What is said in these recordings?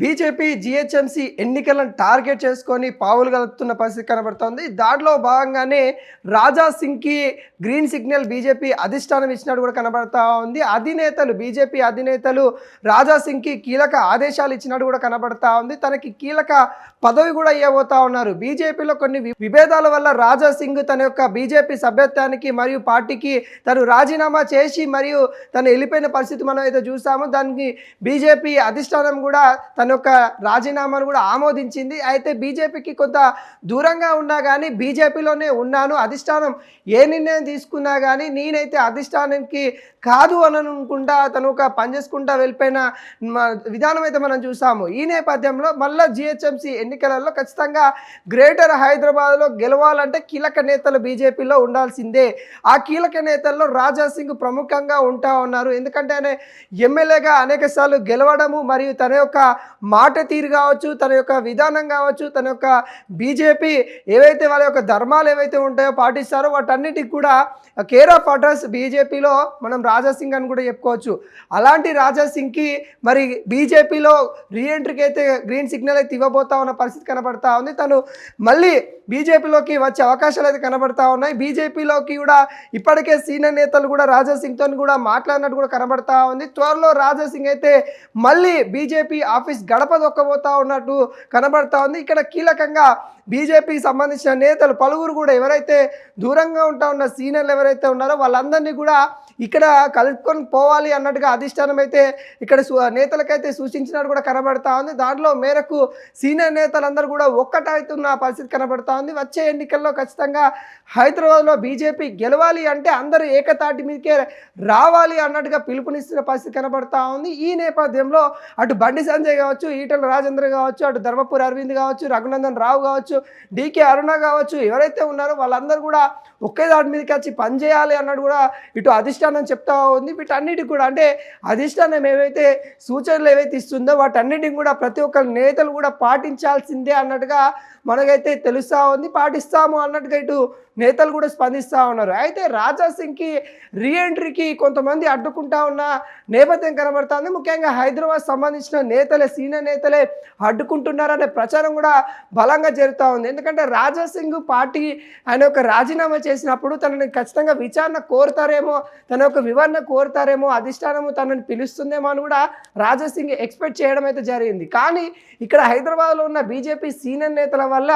BJP GHMC ఎన్నికలను target చేసుకొని పావులు కలుపుతున్న పరిస్థితి కనబడుతోంది. దాంట్లో భాగంగానే రాజా సింగ్కి గ్రీన్ సిగ్నల్ బీజేపీ అధిష్టానం ఇచ్చినట్టు కూడా కనబడతా ఉంది. బీజేపీ అధినేతలు రాజా సింగ్కి కీలక ఆదేశాలు ఇచ్చినట్టు కూడా కనబడతా ఉంది. తనకి కీలక పదవి కూడా ఇవ్వబోతా ఉన్నారు. బీజేపీలో కొన్ని విభేదాల వల్ల రాజా సింగ్ తన యొక్క బీజేపీ సభ్యత్వానికి మరియు పార్టీకి తను రాజీనామా చేసి మరియు తను వెళ్ళిపోయిన పరిస్థితి మనం అయితే చూసాము. దానికి బీజేపీ అధిష్టానం కూడా తన యొక్క రాజీనామాను కూడా ఆమోదించింది. అయితే బీజేపీకి కొంత దూరంగా ఉన్నా కానీ బీజేపీలోనే ఉన్నాను, అధిష్టానం ఏ నిర్ణయం తీసుకున్నా కానీ నేనైతే అధిష్టానానికి కాదు అని అనుకుంటా తను ఒక పనిచేసుకుంటా వెళ్ళిపోయిన విధానం అయితే మనం చూసాము. ఈ నేపథ్యంలో మళ్ళీ జిహెచ్ఎంసీ ఎన్నికలలో ఖచ్చితంగా గ్రేటర్ హైదరాబాద్లో గెలవాలంటే కీలక నేతలు బీజేపీలో ఉండాల్సిందే. ఆ కీలక నేతల్లో రాజా సింగ్ ప్రముఖంగా ఉంటా ఉన్నారు. ఎందుకంటే ఆయన ఎమ్మెల్యేగా అనేక సార్లు గెలవడము మరియు తన యొక్క మాట తీరు కావచ్చు, తన యొక్క విధానం కావచ్చు, తన యొక్క బీజేపీ ఏవైతే వాళ్ళ యొక్క ధర్మాలు ఏవైతే ఉంటాయో పాటిస్తారో వాటన్నిటికి కూడా కేర్ ఆఫ్ అడ్రస్ బీజేపీలో మనం రాజా సింగ్ అని కూడా చెప్పుకోవచ్చు. అలాంటి రాజా సింగ్కి మరి బీజేపీలో రీఎంట్రీకి అయితే గ్రీన్ సిగ్నల్ అయితే ఇవ్వబోతా ఉన్న పరిస్థితి కనబడతా ఉంది. తను మళ్ళీ బీజేపీలోకి వచ్చే అవకాశాలు అయితే కనబడతా ఉన్నాయి. బీజేపీలోకి కూడా ఇప్పటికే సీనియర్ నేతలు కూడా రాజా సింగ్తో కూడా మాట్లాడినట్టు కూడా కనబడతా ఉంది. త్వరలో రాజా సింగ్ అయితే మళ్ళీ బీజేపీ ఆఫీస్ గడప దొక్కబోతా ఉన్నట్టు కనబడతా ఉంది. ఇక్కడ కీలకంగా బీజేపీకి సంబంధించిన నేతలు పలువురు కూడా ఎవరైతే దూరంగా ఉంటా ఉన్న సీనియర్లు ఎవరైతే ఉన్నారో వాళ్ళందరినీ కూడా ఇక్కడ కలుపుకొని పోవాలి అన్నట్టుగా అధిష్టానం అయితే ఇక్కడ నేతలకైతే సూచించినట్టు కూడా కనబడతా ఉంది. దాంట్లో మేరకు సీనియర్ నేతలందరూ కూడా ఒక్కటవుతున్న పరిస్థితి కనబడతా ఉంది. వచ్చే ఎన్నికల్లో ఖచ్చితంగా హైదరాబాద్లో బీజేపీ గెలవాలి అంటే అందరూ ఏకతాటి మీదకే రావాలి అన్నట్టుగా పిలుపునిస్తున్న పరిస్థితి కనబడతా ఉంది. ఈ నేపథ్యంలో అటు బండి సంజయ్ కావచ్చు, ఈటల రాజేంద్ర కావచ్చు, అటు ధర్మపురి అరవింద్ కావచ్చు, రఘునందన్ రావు కావచ్చు, డీకే అరుణ కావచ్చు, ఎవరైతే ఉన్నారో వాళ్ళందరూ కూడా ఒకే దాటి మీదకి వచ్చి పనిచేయాలి అన్నట్టు కూడా ఇటు అధిష్టానం చెప్తా ఉంది. వీటన్నిటికి కూడా అంటే అధిష్టానం ఏవైతే సూచనలు ఏవైతే ఇస్తుందో వాటన్నిటిని కూడా ప్రతి ఒక్క నేతలు కూడా పాటించాల్సిందే అన్నట్టుగా మనకైతే తెలుస్తూ ఉంది. పాటిస్తాము అన్నట్టుగా ఇటు నేతలు కూడా స్పందిస్తూ ఉన్నారు. అయితే రాజా సింగ్కి రీఎంట్రీకి కొంతమంది అడ్డుకుంటా ఉన్న నేపథ్యం కనబడుతుంది. ముఖ్యంగా హైదరాబాద్ సంబంధించిన నేతలే, సీనియర్ నేతలే అడ్డుకుంటున్నారనే ప్రచారం కూడా బలంగా జరుగుతూ ఉంది. ఎందుకంటే రాజా సింగ్ పార్టీ ఆయన యొక్క రాజీనామా చేసినప్పుడు తనని ఖచ్చితంగా విచారణ కోరుతారేమో, తన యొక్క వివరణ కోరుతారేమో, అధిష్టానము తనని పిలుస్తుందేమో అని కూడా రాజా సింగ్ ఎక్స్పెక్ట్ చేయడం అయితే జరిగింది. కానీ ఇక్కడ హైదరాబాద్లో ఉన్న బీజేపీ సీనియర్ నేతల వల్ల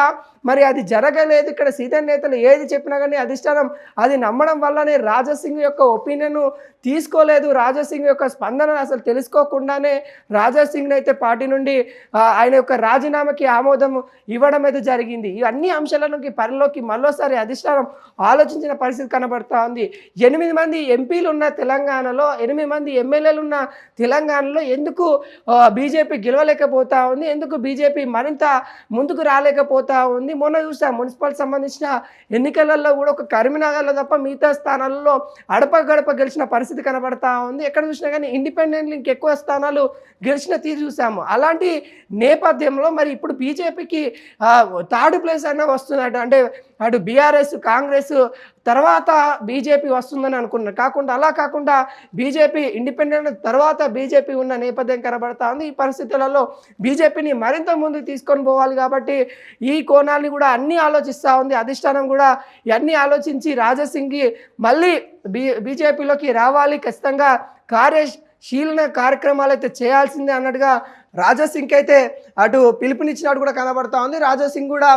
మరి అది జరగలేదు. ఇక్కడ సీనియర్ నేతలు ఏది చెప్పినా కానీ అధిష్టానం అది నమ్మడం వల్లనే రాజా సింగ్ యొక్క ఒపీనియన్ తీసుకోలేదు. రాజా సింగ్ యొక్క స్పందన అసలు తెలుసుకోకుండానే రాజా సింగ్ అయితే పార్టీ నుండి ఆయన యొక్క రాజీనామాకి ఆమోదం ఇవ్వడం అయితే జరిగింది. ఈ అన్ని అంశాలకి పరిలోకి మరోసారి అధిష్టానం ఆలోచించిన పరిస్థితి కనబడతా ఉంది. 8 మంది ఎంపీలు ఉన్న తెలంగాణలో, 8 మంది ఎమ్మెల్యేలు ఉన్న తెలంగాణలో ఎందుకు బీజేపీ గెలవలేకపోతా ఉంది, ఎందుకు బీజేపీ మరింత ముందుకు రాలేకపోతా ఉంది. మొన్న చూసాం మున్సిపల్ సంబంధించిన ఎన్నికలలో కూడా ఒక కరీంనగర్లో తప్ప మిగతా స్థానాలలో గడప గెలిచిన పరిస్థితి కనబడతా ఉంది. ఎక్కడ చూసినా కానీ ఇండిపెండెంట్లీ ఇంకెక్కువ స్థానాలు గెలిచిన తీరు చూసాము. అలాంటి నేపథ్యంలో మరి ఇప్పుడు బీజేపీకి థర్డ్ ప్లేస్ అయినా వస్తున్నట్టు, అంటే అటు బీఆర్ఎస్, కాంగ్రెస్ తర్వాత బీజేపీ వస్తుందని అనుకున్నారు. అలా కాకుండా బీజేపీ ఇండిపెండెంట్ తర్వాత బీజేపీ ఉన్న నేపథ్యం కనబడతా ఉంది. ఈ పరిస్థితులలో బీజేపీని మరింత ముందుకు తీసుకొని పోవాలి కాబట్టి ఈ కోణాన్ని కూడా అన్నీ ఆలోచిస్తూ ఉంది అధిష్టానం కూడా. ఇవన్నీ ఆలోచించి రాజా సింగ్కి మళ్ళీ బీజేపీలోకి రావాలి, ఖచ్చితంగా కార్యశీలన కార్యక్రమాలు అయితే చేయాల్సిందే అన్నట్టుగా రాజా సింగ్ అయితే అటు పిలుపునిచ్చినట్టు కూడా కనబడతా ఉంది. రాజా సింగ్ కూడా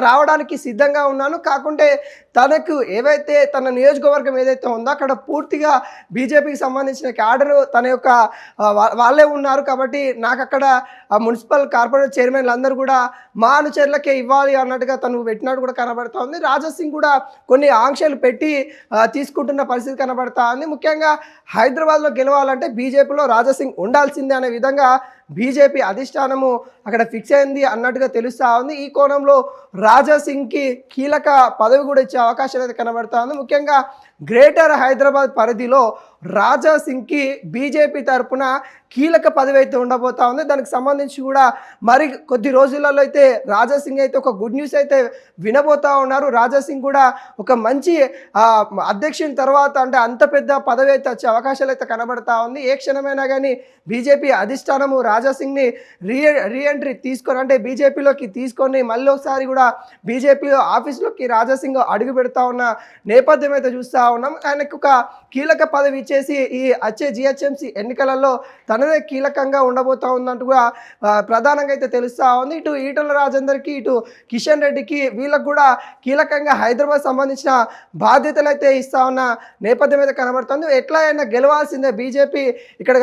రావడానికి సిద్ధంగా ఉన్నాను, కాకుంటే తనకు ఏవైతే తన నియోజకవర్గం ఏదైతే ఉందో అక్కడ పూర్తిగా బీజేపీకి సంబంధించిన క్యాడరు తన యొక్క వాళ్ళే ఉన్నారు కాబట్టి నాకు అక్కడ మున్సిపల్ కార్పొరేట్ చైర్మన్లు అందరూ కూడా మా అనుచరులకే ఇవ్వాలి అన్నట్టుగా తను పెట్టినట్టు కూడా కనబడతా ఉంది. రాజా సింగ్ కూడా కొన్ని ఆంక్షలు పెట్టి తీసుకుంటున్న పరిస్థితి కనబడతా ఉంది. ముఖ్యంగా హైదరాబాద్లో గెలవాలంటే బీజేపీలో రాజా సింగ్ ఉండాల్సిందే అనే విధంగా బీజేపీ అధిష్టానము అక్కడ ఫిక్స్ అయింది అన్నట్టుగా తెలుస్తూ ఉంది. ఈ కోణంలో రాజా సింగ్కి కీలక పదవి కూడా ఇచ్చే అవకాశాలు అయితే కనబడతా ఉంది. ముఖ్యంగా గ్రేటర్ హైదరాబాద్ పరిధిలో రాజా సింగ్కి బీజేపీ తరపున కీలక పదవి అయితే ఉండబోతా ఉంది. దానికి సంబంధించి కూడా మరి కొద్ది రోజులలో అయితే రాజా సింగ్ అయితే ఒక గుడ్ న్యూస్ అయితే వినబోతా ఉన్నారు. రాజా సింగ్ కూడా ఒక మంచి అధ్యక్షుని తర్వాత అంటే అంత పెద్ద పదవి అయితే వచ్చే అవకాశాలు అయితే కనబడతా ఉంది. ఏ క్షణమైనా కానీ బీజేపీ అధిష్టానము రాజా సింగ్ని రీఎంట్రీ తీసుకొని అంటే బీజేపీలోకి తీసుకొని మళ్ళీ ఒకసారి కూడా బీజేపీ ఆఫీస్లోకి రాజా సింగ్ అడుగు పెడతా ఉన్న నేపథ్యం అయితే చూస్తూ ఉన్నాం. ఆయనకు ఒక కీలక పదవి ఇచ్చేసి ఈ వచ్చే జిహెచ్ఎంసీ ఎన్నికలలో తనదే కీలకంగా ఉండబోతా ఉందంటూ కూడా ప్రధానంగా అయితే తెలుస్తూ ఉంది. ఇటు ఈటల రాజేందర్కి ఇటు కిషన్ రెడ్డికి వీళ్ళకు కూడా కీలకంగా హైదరాబాద్ సంబంధించిన బాధ్యతలు అయితే ఇస్తా ఉన్న నేపథ్యం అయితే కనబడుతుంది. ఎట్లా అయినా గెలవాల్సిందే బీజేపీ ఇక్కడ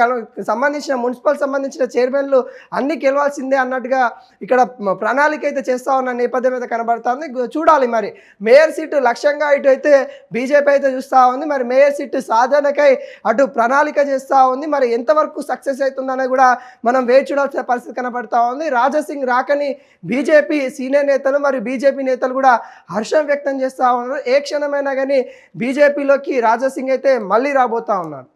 సంబంధించిన మున్సిపల్ సంబంధించిన చైర్మన్లు అన్ని గెలవాల్సిందే అన్నట్టుగా ఇక్కడ ప్రణాళిక అయితే చేస్తూ ఉన్న నేపథ్యం అయితే కనబడుతుంది. చూడాలి మరి మేయర్ సీటు లక్ష్యంగా ఇటు అయితే బీజేపీ అయితే చూస్తూ ఉంది. మరి మేయర్ సీటు సాధనకై అటు ప్రణాళిక చేస్తూ ఉంది. మరి ఎంతవరకు సక్సెస్ అవుతుందనే కూడా మనం వేచి చూడాల్సిన పరిస్థితి కనబడతా ఉంది. రాజా సింగ్ రాకని బీజేపీ సీనియర్ నేతలు మరి బీజేపీ నేతలు కూడా హర్షం వ్యక్తం చేస్తూ ఉన్నారు. ఏ క్షణమైనా కానీ బీజేపీలోకి రాజా సింగ్ అయితే మళ్ళీ రాబోతా ఉన్నారు.